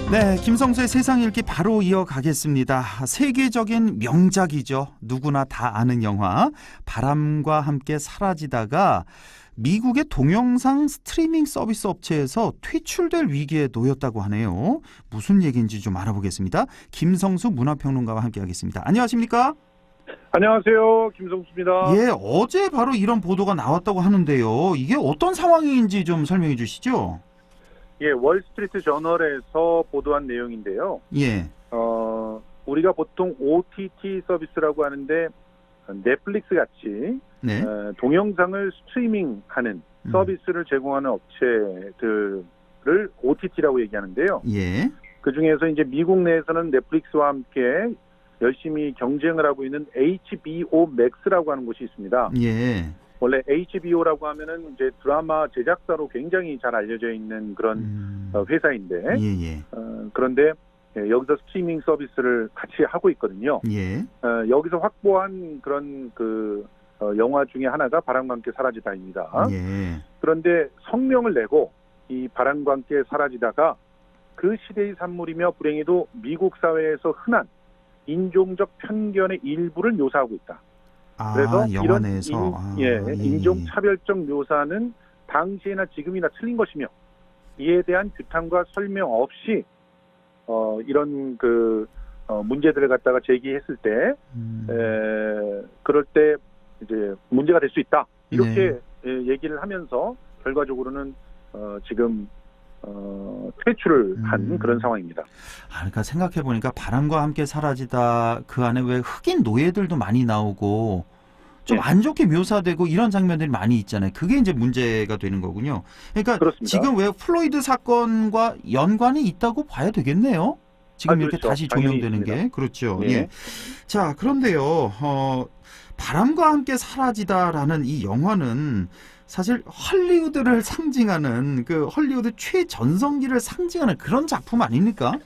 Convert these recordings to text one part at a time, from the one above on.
네, 김성수의 세상 읽기 바로 이어가겠습니다. 세계적인 명작이죠. 누구나 다 아는 영화 바람과 함께 사라지다가 미국의 동영상 스트리밍 서비스 업체에서 퇴출될 위기에 놓였다고 하네요. 무슨 얘기인지 좀 알아보겠습니다. 김성수 문화평론가와 함께하겠습니다. 안녕하십니까? 안녕하세요. 김성수입니다. 예, 어제 바로 이런 보도가 나왔다고 하는데요. 이게 어떤 상황인지 좀 설명해 주시죠. 예, 월스트리트 저널에서 보도한 내용인데요. 예. 우리가 보통 OTT 서비스라고 하는데 넷플릭스 같이 네. 동영상을 스트리밍하는 서비스를 제공하는 업체들을 OTT라고 얘기하는데요. 예. 그 중에서 이제 미국 내에서는 넷플릭스와 함께 열심히 경쟁을 하고 있는 HBO Max라고 하는 곳이 있습니다. 예. 원래 HBO라고 하면은 이제 드라마 제작사로 굉장히 잘 알려져 있는 그런 회사인데, 예. 그런데 여기서 스트리밍 서비스를 같이 하고 있거든요. 예. 여기서 확보한 그런 영화 중에 하나가 바람과 함께 사라지다입니다. 예. 그런데 성명을 내고 이 바람과 함께 사라지다가 그 시대의 산물이며 불행히도 미국 사회에서 흔한 인종적 편견의 일부를 묘사하고 있다. 그래서 영화 이런 내에서 인종차별적 묘사는 당시에나 지금이나 틀린 것이며 이에 대한 규탄과 설명 없이 이런 문제들을 갖다가 제기했을 때 그럴 때 이제 문제가 될 수 있다 이렇게 얘기를 하면서 결과적으로는 지금 퇴출을 한 그런 상황입니다. 그러니까 생각해 보니까 바람과 함께 사라지다 그 안에 왜 흑인 노예들도 많이 나오고 좀 안 좋게 묘사되고 이런 장면들이 많이 있잖아요. 그게 이제 문제가 되는 거군요. 그러니까 그렇습니다. 지금 왜 플로이드 사건과 연관이 있다고 봐야 되겠네요. 지금 이렇게 그렇죠. 다시 조명되는 게. 그렇죠. 예. 예. 자, 그런데요. 바람과 함께 사라지다라는 이 영화는 사실 헐리우드를 상징하는 그 헐리우드 최전성기를 상징하는 그런 작품 아닙니까?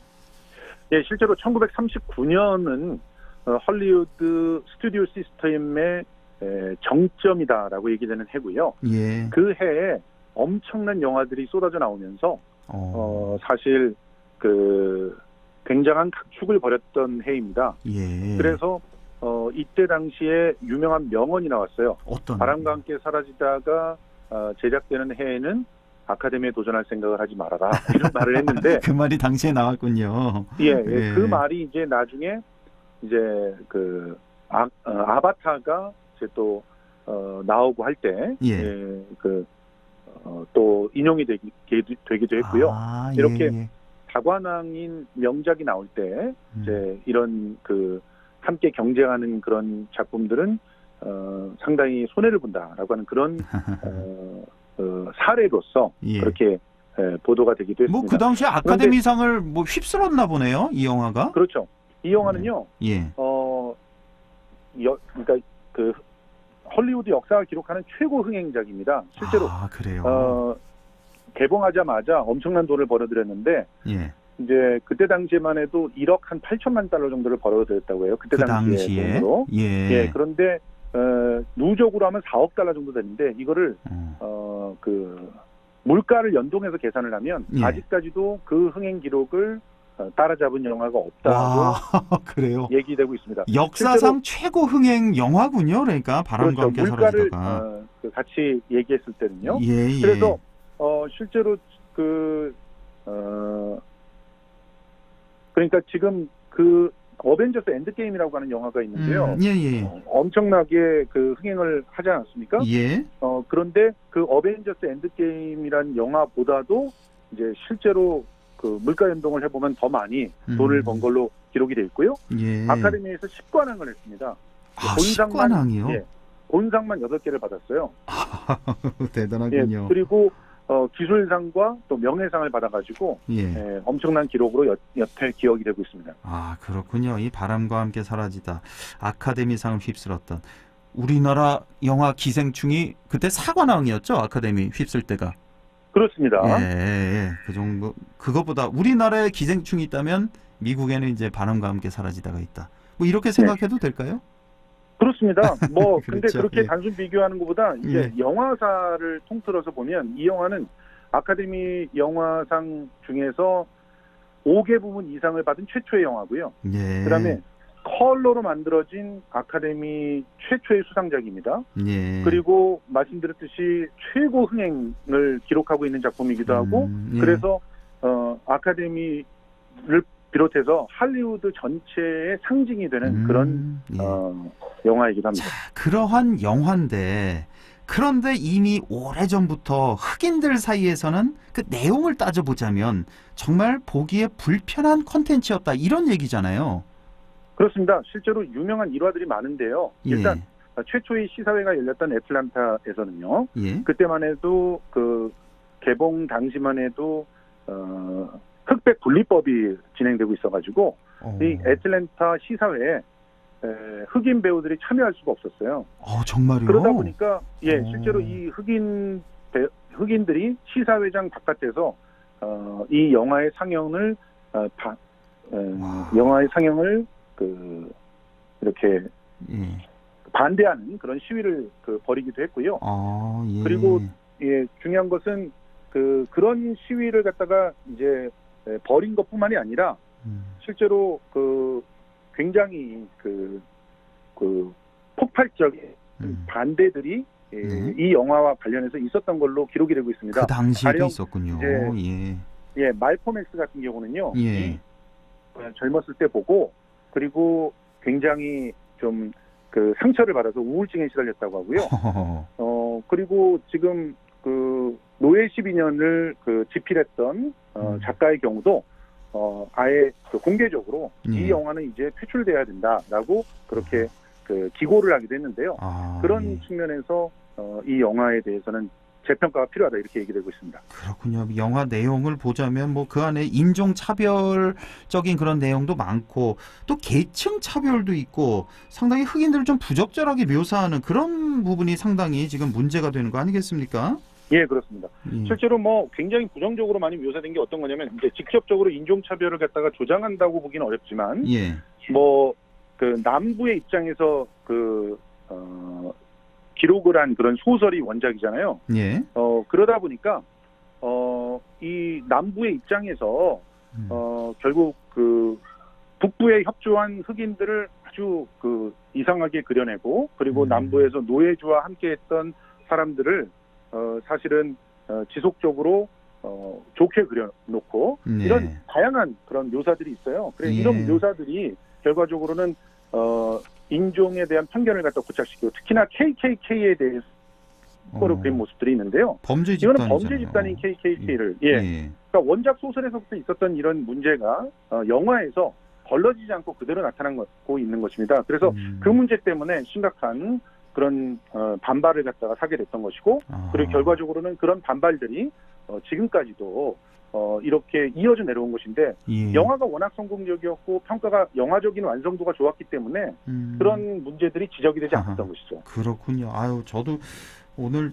예, 실제로 1939년은 헐리우드 스튜디오 시스템의 정점이다라고 얘기되는 해고요. 예. 그 해에 엄청난 영화들이 쏟아져 나오면서 사실 굉장한 각축을 벌였던 해입니다. 예. 그래서 이때 당시에 유명한 명언이 나왔어요. 어떤? 바람과 함께 사라지다가 제작되는 해에는 아카데미에 도전할 생각을 하지 말아라 이런 말을 했는데 그 말이 당시에 나왔군요. 예. 그 말이 이제 나중에 이제 아바타가 이제 또 나오고 할 때 또 인용이 되기도 했고요. 이렇게 다관왕인 명작이 나올 때 이제 이런 함께 경쟁하는 그런 작품들은 상당히 손해를 본다라고 하는 그런 사례로서 그렇게 보도가 되기도 했습니다. 그 당시에 아카데미상을 휩쓸었나 보네요, 이 영화가. 그렇죠. 이 영화는요. 그러니까 헐리우드 역사를 기록하는 최고 흥행작입니다. 실제로. 그래요. 개봉하자마자 엄청난 돈을 벌어들였는데 이제 그때 당시에만 해도 1억 한 8천만 달러 정도를 벌어들였다고 해요. 그때 당시에 돈으로. 그런데 누적으로 하면 4억 달러 정도 되는데 이거를 물가를 연동해서 계산을 하면 아직까지도 그 흥행 기록을 따라잡은 영화가 없다고 그래요? 얘기되고 있습니다. 역사상 최고 흥행 영화군요. 그러니까 바람과 함께 사라지다가. 물가를 같이 얘기했을 때는요. 예. 그래서 실제로 그러니까 지금 어벤져스 엔드게임이라고 하는 영화가 있는데요. 엄청나게 흥행을 하지 않았습니까? 그런데 그 어벤져스 엔드게임이라는 영화보다도 이제 실제로 물가 연동을 해보면 더 많이 돈을 번 걸로 기록이 돼 있고요. 아카데미에서 10관왕을 했습니다. 10관왕이요? 본상만 8개를 받았어요. 대단하군요. 그리고 기술상과 또 명예상을 받아가지고 엄청난 기록으로 여태 기억이 되고 있습니다. 그렇군요. 이 바람과 함께 사라지다 아카데미상을 휩쓸었던 우리나라 영화 기생충이 그때 사관왕이었죠. 아카데미 휩쓸 때가. 그렇습니다. 그 정도. 그것보다 우리나라에 기생충이 있다면 미국에는 이제 바람과 함께 사라지다가 있다. 뭐 이렇게 생각해도 될까요? 그렇습니다. 그렇죠. 근데 그렇게 단순 비교하는 것보다 이제 영화사를 통틀어서 보면 이 영화는 아카데미 영화상 중에서 5개 부문 이상을 받은 최초의 영화고요. 예. 그다음에 컬러로 만들어진 아카데미 최초의 수상작입니다. 예. 그리고 말씀드렸듯이 최고 흥행을 기록하고 있는 작품이기도 하고 예. 그래서 아카데미를 비롯해서 할리우드 전체의 상징이 되는 그런 예. 영화이기도 합니다. 자, 그러한 영화인데 그런데 이미 오래전부터 흑인들 사이에서는 그 내용을 따져보자면 정말 보기에 불편한 콘텐츠였다 이런 얘기잖아요. 그렇습니다. 실제로 유명한 일화들이 많은데요. 일단 예. 최초의 시사회가 열렸던 애틀랜타에서는요. 예. 그때만 해도 그 개봉 당시만 해도 흑백 분리법이 진행되고 있어가지고 이 애틀랜타 시사회에 흑인 배우들이 참여할 수가 없었어요. 정말요? 그러다 보니까 실제로 이 흑인들이 시사회장 바깥에서 이 영화의 상영을 이렇게 반대하는 그런 시위를 벌이기도 했고요. 예. 그리고 중요한 것은 그런 시위를 갖다가 이제 벌인 것뿐만이 아니라 실제로 굉장히 폭발적인 반대들이 이 영화와 관련해서 있었던 걸로 기록이 되고 있습니다. 그 당시에도 있었군요. 말콤 X 같은 경우는요. 예. 젊었을 때 보고 그리고 굉장히 좀 상처를 받아서 우울증에 시달렸다고 하고요. 그리고 지금 노예 12년을 집필했던 작가의 경우도 아예 공개적으로 이 영화는 이제 퇴출돼야 된다라고 그렇게 기고를 하기도 했는데요. 그런 측면에서 이 영화에 대해서는 재평가가 필요하다 이렇게 얘기되고 있습니다. 그렇군요. 영화 내용을 보자면 그 안에 인종 차별적인 그런 내용도 많고 또 계층 차별도 있고 상당히 흑인들을 좀 부적절하게 묘사하는 그런 부분이 상당히 지금 문제가 되는 거 아니겠습니까? 예, 그렇습니다. 실제로 굉장히 부정적으로 많이 묘사된 게 어떤 거냐면 이제 직접적으로 인종 차별을 갖다가 조장한다고 보기는 어렵지만 남부의 입장에서 기록을 한 그런 소설이 원작이잖아요. 예. 그러다 보니까 이 남부의 입장에서 결국 북부에 협조한 흑인들을 아주 이상하게 그려내고 그리고 남부에서 노예주와 함께했던 사람들을 사실은 지속적으로 좋게 그려놓고 이런 다양한 그런 묘사들이 있어요. 그래서 이런 묘사들이 결과적으로는 인종에 대한 편견을 갖다 고착시키고 특히나 KKK에 대해서 거로 그린 모습들이 있는데요. 이거는 범죄 집단인 KKK를 그러니까 원작 소설에서부터 있었던 이런 문제가 영화에서 걸러지지 않고 그대로 나타나고 있는 것입니다. 그래서 그 문제 때문에 심각한 그런 반발을 갖다가 사게 됐던 것이고 그리고 결과적으로는 그런 반발들이 지금까지도 이렇게 이어져 내려온 것인데 영화가 워낙 성공적이었고 평가가 영화적인 완성도가 좋았기 때문에 그런 문제들이 지적이 되지 않았던 것이죠. 그렇군요. 저도 오늘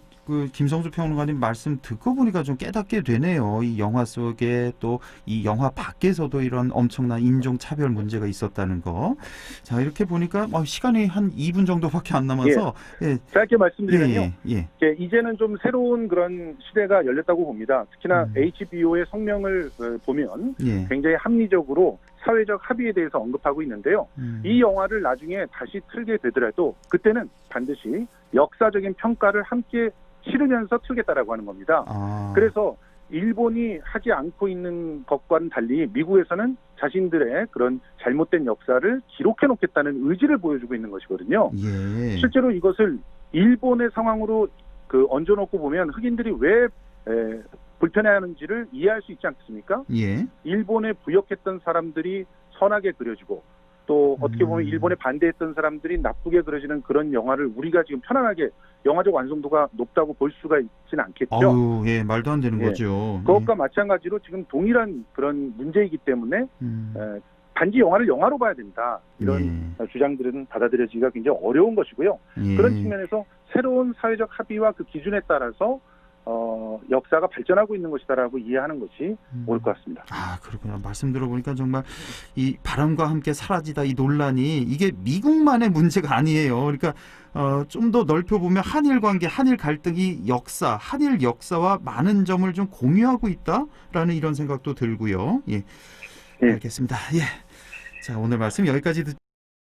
김성수 평론가님 말씀 듣고 보니까 좀 깨닫게 되네요. 이 영화 속에 또 이 영화 밖에서도 이런 엄청난 인종 차별 문제가 있었다는 거. 자, 이렇게 보니까 시간이 한 2분 정도밖에 안 남아서 짧게 말씀드리면요. 이제는 좀 새로운 그런 시대가 열렸다고 봅니다. 특히나 HBO의 성명을 보면 굉장히 합리적으로 사회적 합의에 대해서 언급하고 있는데요. 이 영화를 나중에 다시 틀게 되더라도 그때는 반드시 역사적인 평가를 함께 치르면서 틀겠다라고 하는 겁니다. 그래서 일본이 하지 않고 있는 것과는 달리 미국에서는 자신들의 그런 잘못된 역사를 기록해 놓겠다는 의지를 보여주고 있는 것이거든요. 실제로 이것을 일본의 상황으로 얹어놓고 보면 흑인들이 왜 불편해하는지를 이해할 수 있지 않겠습니까? 일본에 부역했던 사람들이 선하게 그려지고 또 어떻게 보면 일본에 반대했던 사람들이 나쁘게 그려지는 그런 영화를 우리가 지금 편안하게 영화적 완성도가 높다고 볼 수가 있지는 않겠죠. 말도 안 되는 거죠. 그것과 마찬가지로 지금 동일한 그런 문제이기 때문에 단지 영화를 영화로 봐야 된다. 이런 주장들은 받아들여지기가 굉장히 어려운 것이고요. 그런 측면에서 새로운 사회적 합의와 그 기준에 따라서 역사가 발전하고 있는 것이다라고 이해하는 것이 옳을 것 같습니다. 그렇군요. 말씀 들어보니까 정말 이 바람과 함께 사라지다 이 논란이 이게 미국만의 문제가 아니에요. 그러니까 좀 더 넓혀보면 한일 관계, 한일 갈등이 한일 역사와 많은 점을 좀 공유하고 있다라는 이런 생각도 들고요. 예. 알겠습니다. 예. 자, 오늘 말씀 여기까지 듣